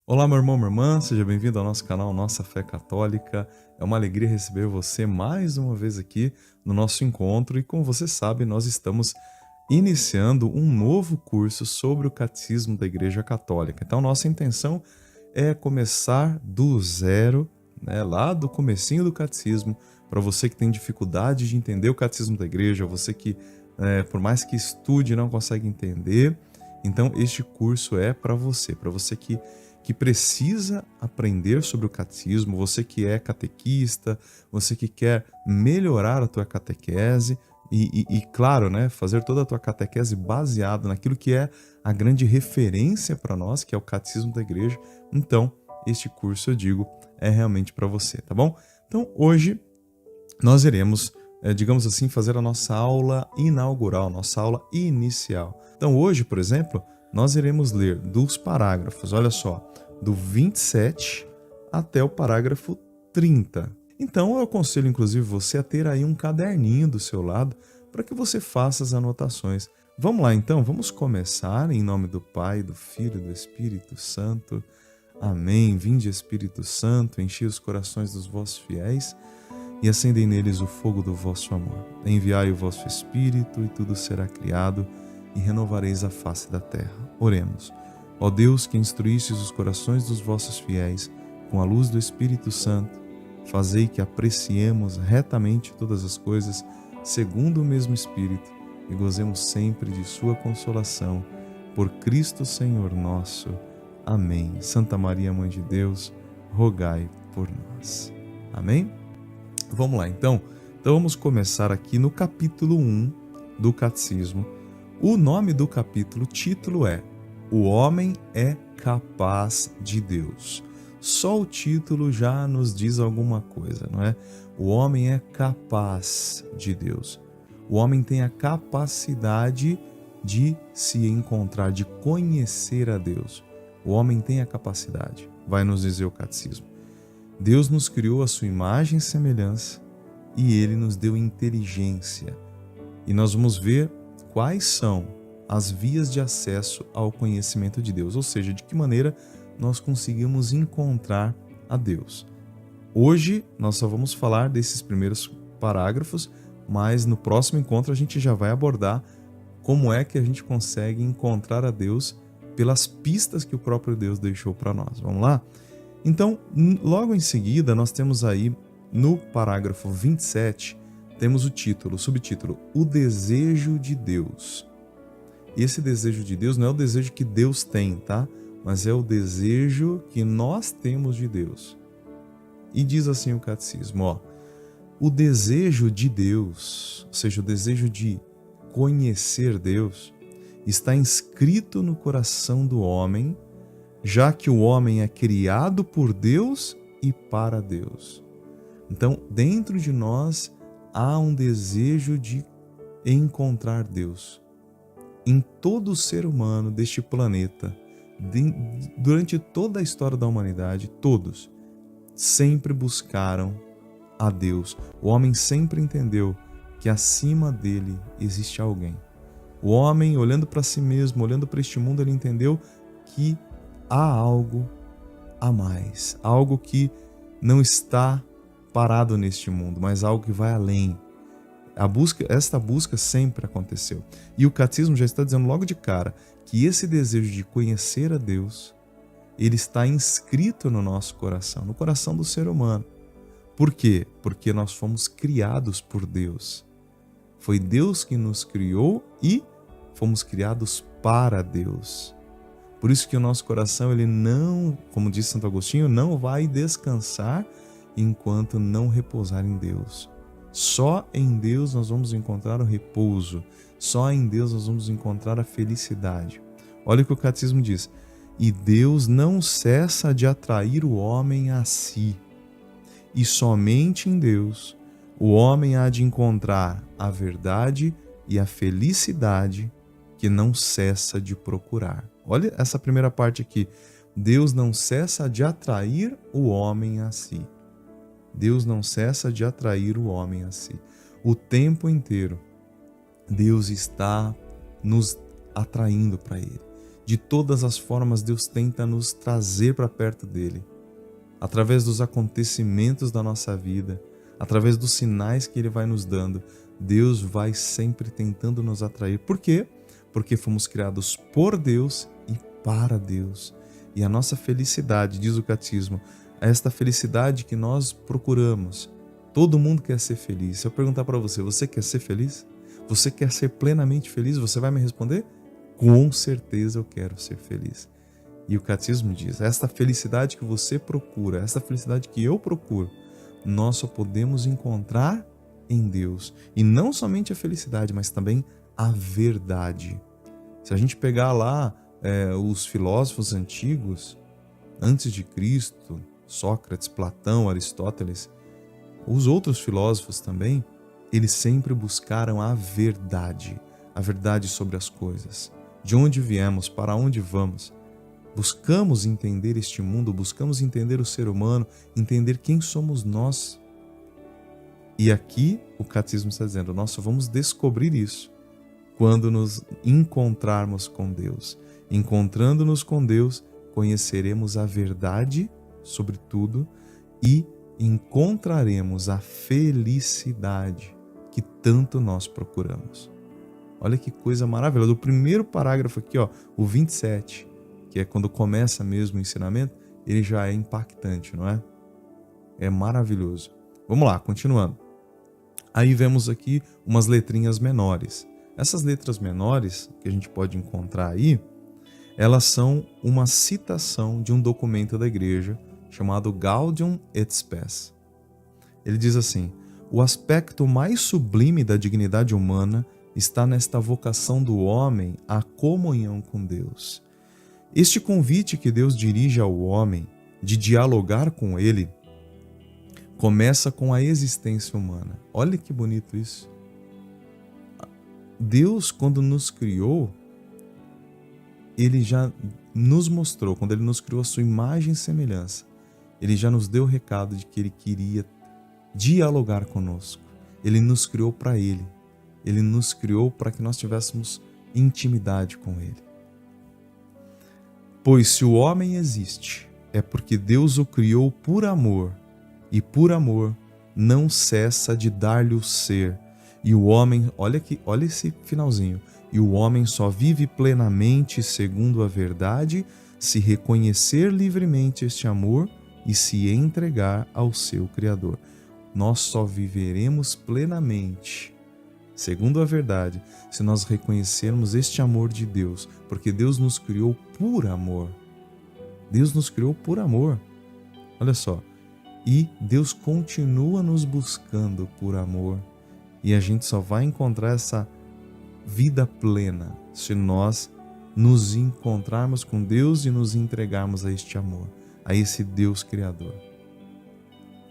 Olá, meu irmão, minha irmã, seja bem-vindo ao nosso canal Nossa Fé Católica. É uma alegria receber você mais uma vez aqui no nosso encontro e, como você sabe, nós estamos iniciando um novo curso sobre o Catecismo da Igreja Católica. Então, nossa intenção é começar do zero, né, lá do comecinho do Catecismo, para você que tem dificuldade de entender o Catecismo da Igreja, você que, por mais que estude, não consegue entender. Então, este curso é para você que precisa aprender sobre o catecismo, você que é catequista, você que quer melhorar a tua catequese claro, né, fazer toda a tua catequese baseada naquilo que é a grande referência para nós, que é o catecismo da igreja. Então, este curso, eu digo, é realmente para você, tá bom? Então, hoje nós iremos, digamos assim, fazer a nossa aula inaugural, nossa aula inicial. Então, hoje, por exemplo, nós iremos ler dos parágrafos, olha só, do 27 até o parágrafo 30. Então, eu aconselho, inclusive, você a ter aí um caderninho do seu lado para que você faça as anotações. Vamos lá, então, vamos começar em nome do Pai, do Filho e do Espírito Santo. Amém. Vinde, Espírito Santo, enchi os corações dos vossos fiéis e acendei neles o fogo do vosso amor. Enviai o vosso Espírito, e tudo será criado, e renovareis a face da terra. Oremos. Ó Deus, que instruístes os corações dos vossos fiéis com a luz do Espírito Santo, fazei que apreciemos retamente todas as coisas segundo o mesmo Espírito e gozemos sempre de sua consolação. Por Cristo Senhor nosso. Amém. Santa Maria, Mãe de Deus, rogai por nós. Amém? Vamos lá, então vamos começar aqui no capítulo 1 do Catecismo. O nome do capítulo, o título é O Homem é Capaz de Deus. Só o título já nos diz alguma coisa, não é? O homem é capaz de Deus. O homem tem a capacidade de se encontrar, de conhecer a Deus. O homem tem a capacidade, vai nos dizer o Catecismo. Deus nos criou à sua imagem e semelhança e Ele nos deu inteligência. E nós vamos ver quais são as vias de acesso ao conhecimento de Deus, ou seja, de que maneira nós conseguimos encontrar a Deus. Hoje nós só vamos falar desses primeiros parágrafos, mas no próximo encontro a gente já vai abordar como é que a gente consegue encontrar a Deus pelas pistas que o próprio Deus deixou para nós. Vamos lá? Então, logo em seguida, nós temos aí, no parágrafo 27, temos o subtítulo, O Desejo de Deus. E esse desejo de Deus não é o desejo que Deus tem, tá? Mas é o desejo que nós temos de Deus. E diz assim o Catecismo, ó, o desejo de Deus, ou seja, o desejo de conhecer Deus, está inscrito no coração do homem, já que o homem é criado por Deus e para Deus. Então, dentro de nós há um desejo de encontrar Deus. Em todo ser humano deste planeta, durante toda a história da humanidade, todos sempre buscaram a Deus. O homem sempre entendeu que acima dele existe alguém. O homem, olhando para si mesmo, olhando para este mundo, ele entendeu que há algo a mais, algo que não está parado neste mundo, mas algo que vai além. Esta busca sempre aconteceu. E o Catecismo já está dizendo logo de cara que esse desejo de conhecer a Deus, ele está inscrito no nosso coração, no coração do ser humano. Por quê? Porque nós fomos criados por Deus. Foi Deus que nos criou e fomos criados para Deus. Por isso que o nosso coração, ele não, como disse Santo Agostinho, não vai descansar enquanto não repousar em Deus. Só em Deus nós vamos encontrar o repouso. Só em Deus nós vamos encontrar a felicidade. Olha o que o Catecismo diz. E Deus não cessa de atrair o homem a si. E somente em Deus o homem há de encontrar a verdade e a felicidade que não cessa de procurar. Olha essa primeira parte aqui. Deus não cessa de atrair o homem a si. Deus não cessa de atrair o homem a si. O tempo inteiro, Deus está nos atraindo para Ele. De todas as formas, Deus tenta nos trazer para perto dele. Através dos acontecimentos da nossa vida, através dos sinais que ele vai nos dando, Deus vai sempre tentando nos atrair. Por quê? Porque fomos criados por Deus e para Deus. E a nossa felicidade, diz o catecismo, é esta felicidade que nós procuramos. Todo mundo quer ser feliz. Se eu perguntar para você, você quer ser feliz? Você quer ser plenamente feliz? Você vai me responder? Com certeza eu quero ser feliz. E o catecismo diz, esta felicidade que você procura, esta felicidade que eu procuro, nós só podemos encontrar em Deus. E não somente a felicidade, mas também a verdade. Se a gente pegar lá os filósofos antigos, antes de Cristo, Sócrates, Platão, Aristóteles, os outros filósofos também, eles sempre buscaram a verdade sobre as coisas. De onde viemos, para onde vamos. Buscamos entender este mundo, buscamos entender o ser humano, entender quem somos nós. E aqui o catecismo está dizendo, nós só vamos descobrir isso quando nos encontrarmos com Deus. Encontrando-nos com Deus, conheceremos a verdade sobre tudo e encontraremos a felicidade que tanto nós procuramos. Olha que coisa maravilhosa. O primeiro parágrafo aqui, o 27, que é quando começa mesmo o ensinamento, ele já é impactante, não é? É maravilhoso. Vamos lá, continuando. Aí vemos aqui umas letrinhas menores. Essas letras menores que a gente pode encontrar aí, elas são uma citação de um documento da igreja chamado Gaudium et Spes. Ele diz assim, o aspecto mais sublime da dignidade humana está nesta vocação do homem à comunhão com Deus. Este convite que Deus dirige ao homem de dialogar com ele começa com a existência humana. Olha que bonito isso. Deus, quando nos criou, ele já nos mostrou, quando ele nos criou a sua imagem e semelhança, ele já nos deu o recado de que ele queria dialogar conosco. Ele nos criou para ele. Ele nos criou para que nós tivéssemos intimidade com ele. Pois se o homem existe, é porque Deus o criou por amor, e por amor não cessa de dar-lhe o ser. E o homem, olha esse finalzinho, e o homem só vive plenamente segundo a verdade se reconhecer livremente este amor e se entregar ao seu Criador. Nós só viveremos plenamente segundo a verdade se nós reconhecermos este amor de Deus, porque Deus nos criou por amor. Deus nos criou por amor. Olha só. E Deus continua nos buscando por amor. E a gente só vai encontrar essa vida plena se nós nos encontrarmos com Deus e nos entregarmos a este amor, a esse Deus Criador.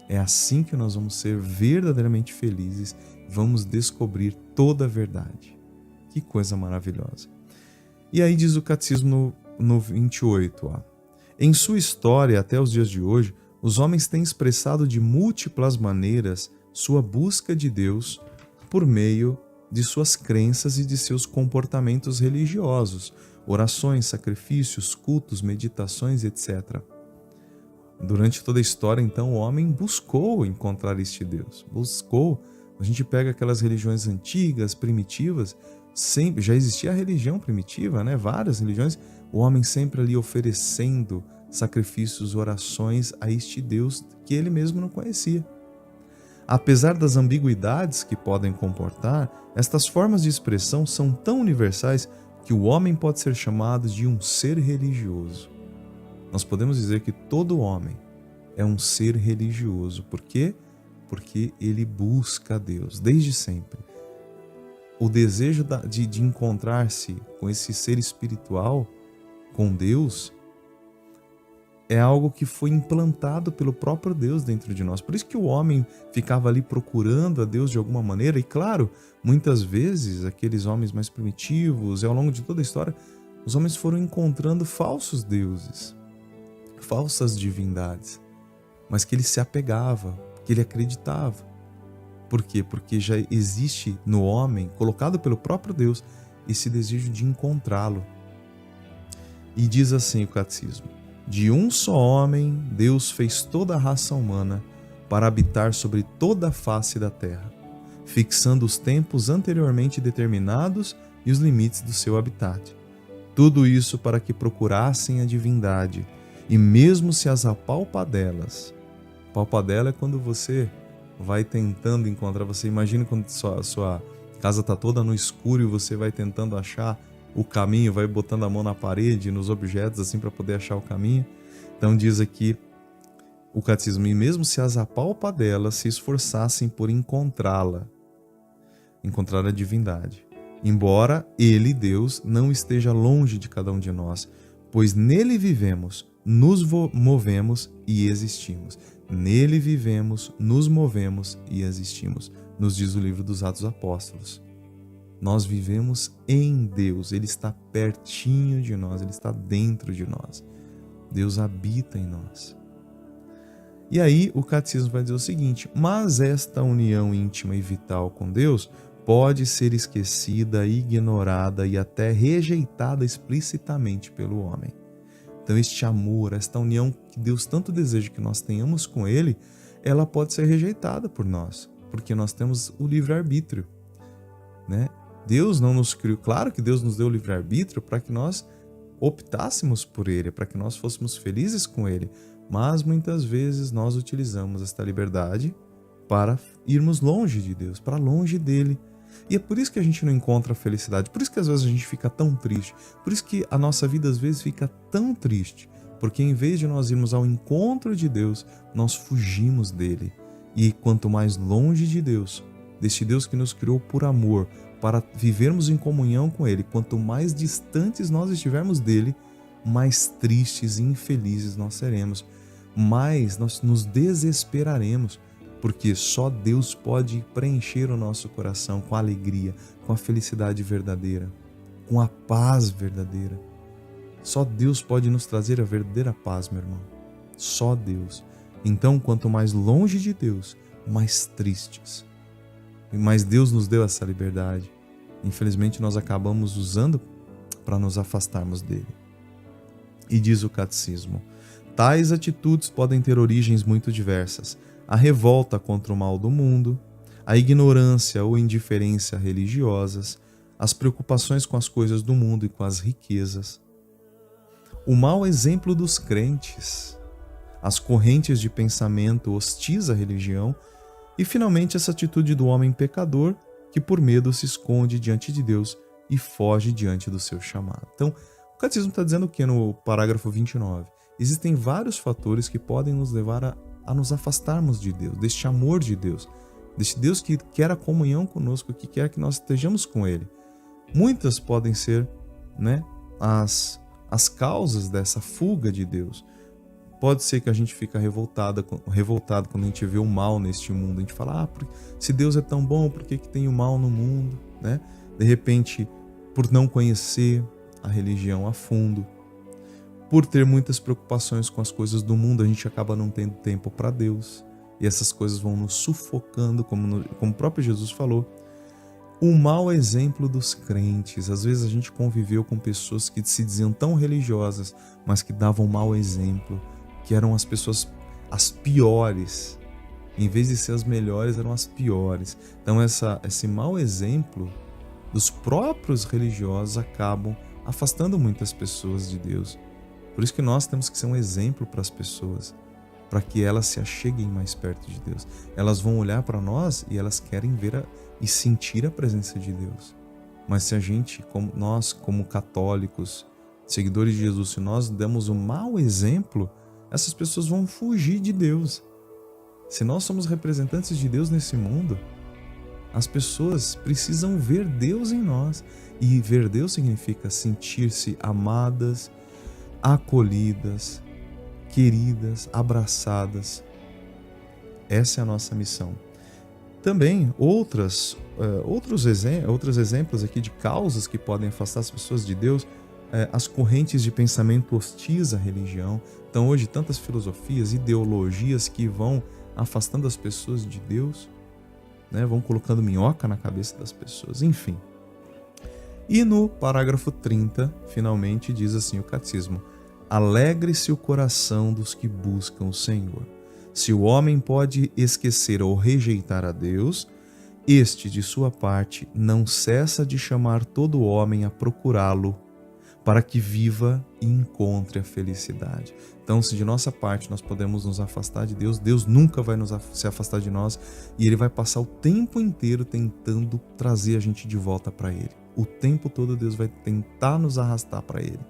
É assim que nós vamos ser verdadeiramente felizes, vamos descobrir toda a verdade. Que coisa maravilhosa. E aí diz o catecismo no 28, em sua história até os dias de hoje, os homens têm expressado de múltiplas maneiras sua busca de Deus por meio de suas crenças e de seus comportamentos religiosos, orações, sacrifícios, cultos, meditações, etc. Durante toda a história, então, o homem buscou encontrar este Deus. Buscou. A gente pega aquelas religiões antigas, primitivas, sempre já existia a religião primitiva, né? Várias religiões. O homem sempre ali oferecendo sacrifícios, orações a este Deus que ele mesmo não conhecia. Apesar das ambiguidades que podem comportar, estas formas de expressão são tão universais que o homem pode ser chamado de um ser religioso. Nós podemos dizer que todo homem é um ser religioso. Por quê? Porque ele busca a Deus, desde sempre. O desejo de encontrar-se com esse ser espiritual, com Deus, é algo que foi implantado pelo próprio Deus dentro de nós. Por isso que o homem ficava ali procurando a Deus de alguma maneira. E claro, muitas vezes, aqueles homens mais primitivos, e ao longo de toda a história, os homens foram encontrando falsos deuses, falsas divindades, mas que ele se apegava, que ele acreditava. Por quê? Porque já existe no homem, colocado pelo próprio Deus, esse desejo de encontrá-lo. E diz assim o catecismo: de um só homem, Deus fez toda a raça humana para habitar sobre toda a face da terra, fixando os tempos anteriormente determinados e os limites do seu habitat. Tudo isso para que procurassem a divindade, e mesmo se as apalpadelas. Palpadela é quando você vai tentando encontrar, você imagina quando sua casa está toda no escuro e você vai tentando achar o caminho, vai botando a mão na parede, nos objetos, assim, para poder achar o caminho. Então diz aqui o catecismo: e mesmo se as apalpadelas se esforçassem por encontrá-la, encontrar a divindade, embora Ele, Deus, não esteja longe de cada um de nós, pois nele vivemos, nos movemos e existimos. Nele vivemos, nos movemos e existimos, nos diz o livro dos Atos dos Apóstolos. Nós vivemos em Deus, Ele está pertinho de nós, Ele está dentro de nós. Deus habita em nós. E aí o catecismo vai dizer o seguinte: mas esta união íntima e vital com Deus pode ser esquecida, ignorada e até rejeitada explicitamente pelo homem. Então este amor, esta união que Deus tanto deseja que nós tenhamos com Ele, ela pode ser rejeitada por nós, porque nós temos o livre-arbítrio, né? Deus não nos criou, claro que Deus nos deu o livre-arbítrio para que nós optássemos por Ele, para que nós fôssemos felizes com Ele, mas muitas vezes nós utilizamos esta liberdade para irmos longe de Deus, para longe dEle. E é por isso que a gente não encontra a felicidade, por isso que às vezes a gente fica tão triste, por isso que a nossa vida às vezes fica tão triste, porque em vez de nós irmos ao encontro de Deus, nós fugimos dele. E quanto mais longe de Deus, deste Deus que nos criou por amor, para vivermos em comunhão com Ele, quanto mais distantes nós estivermos dele, mais tristes e infelizes nós seremos, mais nós nos desesperaremos, porque só Deus pode preencher o nosso coração com a alegria, com a felicidade verdadeira, com a paz verdadeira. Só Deus pode nos trazer a verdadeira paz, meu irmão. Só Deus. Então, quanto mais longe de Deus, mais tristes. Mas Deus nos deu essa liberdade. Infelizmente, nós acabamos usando para nos afastarmos dele. E diz o catecismo: tais atitudes podem ter origens muito diversas. A revolta contra o mal do mundo, a ignorância ou indiferença religiosas, as preocupações com as coisas do mundo e com as riquezas, o mau exemplo dos crentes, as correntes de pensamento hostis à religião e, finalmente, essa atitude do homem pecador que, por medo, se esconde diante de Deus e foge diante do seu chamado. Então, o catecismo está dizendo o que no parágrafo 29? Existem vários fatores que podem nos levar a nos afastarmos de Deus, deste amor de Deus, deste Deus que quer a comunhão conosco, que quer que nós estejamos com Ele. Muitas podem ser, né, as causas dessa fuga de Deus. Pode ser que a gente fique revoltado quando a gente vê o mal neste mundo. A gente fala: se Deus é tão bom, por que tem o mal no mundo? Né? De repente, por não conhecer a religião a fundo, por ter muitas preocupações com as coisas do mundo, a gente acaba não tendo tempo para Deus. E essas coisas vão nos sufocando, como o próprio Jesus falou. O mau exemplo dos crentes. Às vezes a gente conviveu com pessoas que se diziam tão religiosas, mas que davam mau exemplo, que eram as pessoas as piores. Em vez de ser as melhores, eram as piores. Então esse mau exemplo dos próprios religiosos acabam afastando muitas pessoas de Deus. Por isso que nós temos que ser um exemplo para as pessoas, para que elas se acheguem mais perto de Deus. Elas vão olhar para nós e elas querem ver e sentir a presença de Deus. Mas se a gente, nós como católicos, seguidores de Jesus, se nós damos um mau exemplo, essas pessoas vão fugir de Deus. Se nós somos representantes de Deus nesse mundo, as pessoas precisam ver Deus em nós. E ver Deus significa sentir-se amadas, acolhidas, queridas, abraçadas. Essa é a nossa missão. Também outros exemplos aqui de causas que podem afastar as pessoas de Deus, as correntes de pensamento hostis à religião. Então hoje tantas filosofias, ideologias que vão afastando as pessoas de Deus, né? Vão colocando minhoca na cabeça das pessoas, enfim. E no parágrafo 30, finalmente, diz assim o catecismo: alegre-se o coração dos que buscam o Senhor. Se o homem pode esquecer ou rejeitar a Deus, este, de sua parte, não cessa de chamar todo homem a procurá-lo, para que viva e encontre a felicidade. Então, se de nossa parte nós podemos nos afastar de Deus, Deus nunca vai se afastar de nós, e Ele vai passar o tempo inteiro tentando trazer a gente de volta para Ele. O tempo todo Deus vai tentar nos arrastar para Ele.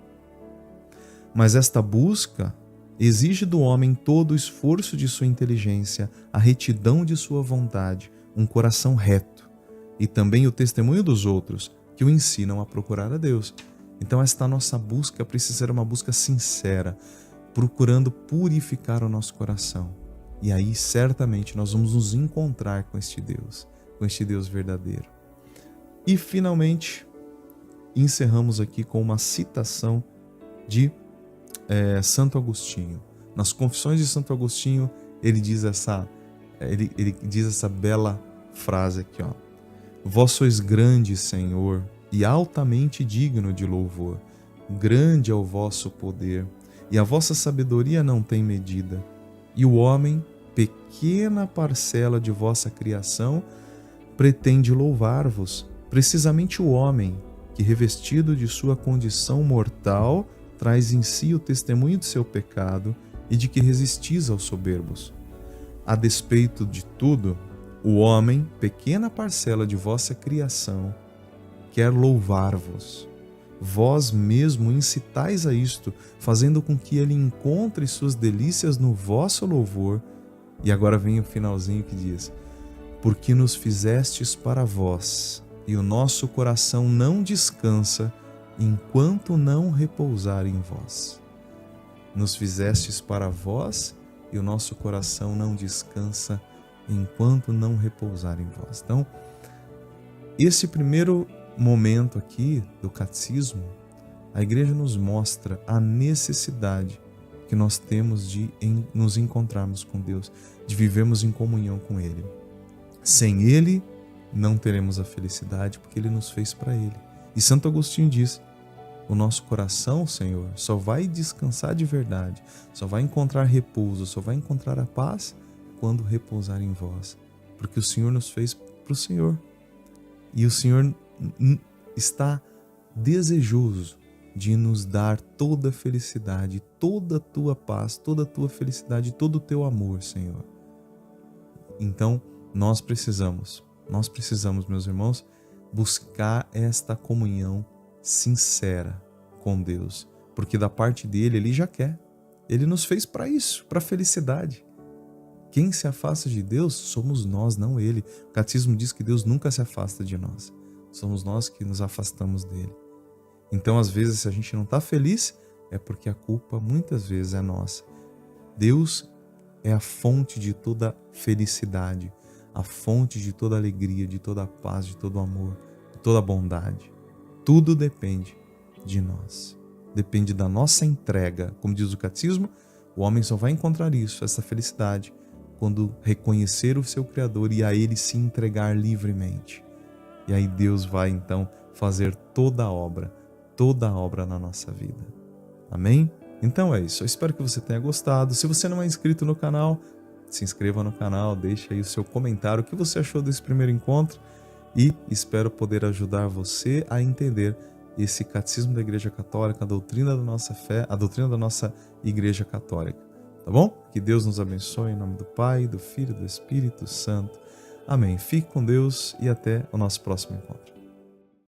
Mas esta busca exige do homem todo o esforço de sua inteligência, a retidão de sua vontade, um coração reto e também o testemunho dos outros que o ensinam a procurar a Deus. Então esta nossa busca precisa ser uma busca sincera, procurando purificar o nosso coração. E aí certamente nós vamos nos encontrar com este Deus verdadeiro. E finalmente encerramos aqui com uma citação de Santo Agostinho. Nas Confissões de Santo Agostinho, ele diz essa bela frase aqui, ó: Vós sois grande, Senhor, e altamente digno de louvor. Grande é o vosso poder, e a vossa sabedoria não tem medida. E o homem, pequena parcela de vossa criação, pretende louvar-vos. Precisamente o homem, que revestido de sua condição mortal, traz em si o testemunho de seu pecado e de que resistis aos soberbos. A despeito de tudo, o homem, pequena parcela de vossa criação, quer louvar-vos. Vós mesmo incitais a isto, fazendo com que ele encontre suas delícias no vosso louvor. E agora vem o finalzinho que diz: porque nos fizestes para vós, e o nosso coração não descansa enquanto não repousar em vós. Nos fizestes para vós, e o nosso coração não descansa enquanto não repousar em vós. Então, esse primeiro momento aqui do catecismo, a igreja nos mostra a necessidade que nós temos de nos encontrarmos com Deus, de vivermos em comunhão com Ele. Sem Ele, não teremos a felicidade, porque Ele nos fez para Ele. E Santo Agostinho diz: o nosso coração, Senhor, só vai descansar de verdade, só vai encontrar repouso, só vai encontrar a paz quando repousar em vós, porque o Senhor nos fez para o Senhor. E o Senhor está desejoso de nos dar toda a felicidade, toda a tua paz, toda a tua felicidade, todo o teu amor, Senhor. Então, nós precisamos, meus irmãos, buscar esta comunhão sincera com Deus, porque da parte dele, ele já quer. Ele nos fez para isso, para a felicidade. Quem se afasta de Deus somos nós, não ele. O catecismo diz que Deus nunca se afasta de nós. Somos nós que nos afastamos dele. Então, às vezes, se a gente não está feliz, é porque a culpa muitas vezes é nossa. Deus é a fonte de toda felicidade, a fonte de toda alegria, de toda paz, de todo amor, de toda bondade. Tudo depende de nós. Depende da nossa entrega. Como diz o catecismo, o homem só vai encontrar isso, essa felicidade, quando reconhecer o seu Criador e a Ele se entregar livremente. E aí Deus vai então fazer toda a obra na nossa vida. Amém? Então é isso. Eu espero que você tenha gostado. Se você não é inscrito no canal, se inscreva no canal, deixe aí o seu comentário, o que você achou desse primeiro encontro, e espero poder ajudar você a entender esse catecismo da Igreja Católica, a doutrina da nossa fé, a doutrina da nossa Igreja Católica. Tá bom? Que Deus nos abençoe em nome do Pai, do Filho e do Espírito Santo. Amém. Fique com Deus e até o nosso próximo encontro.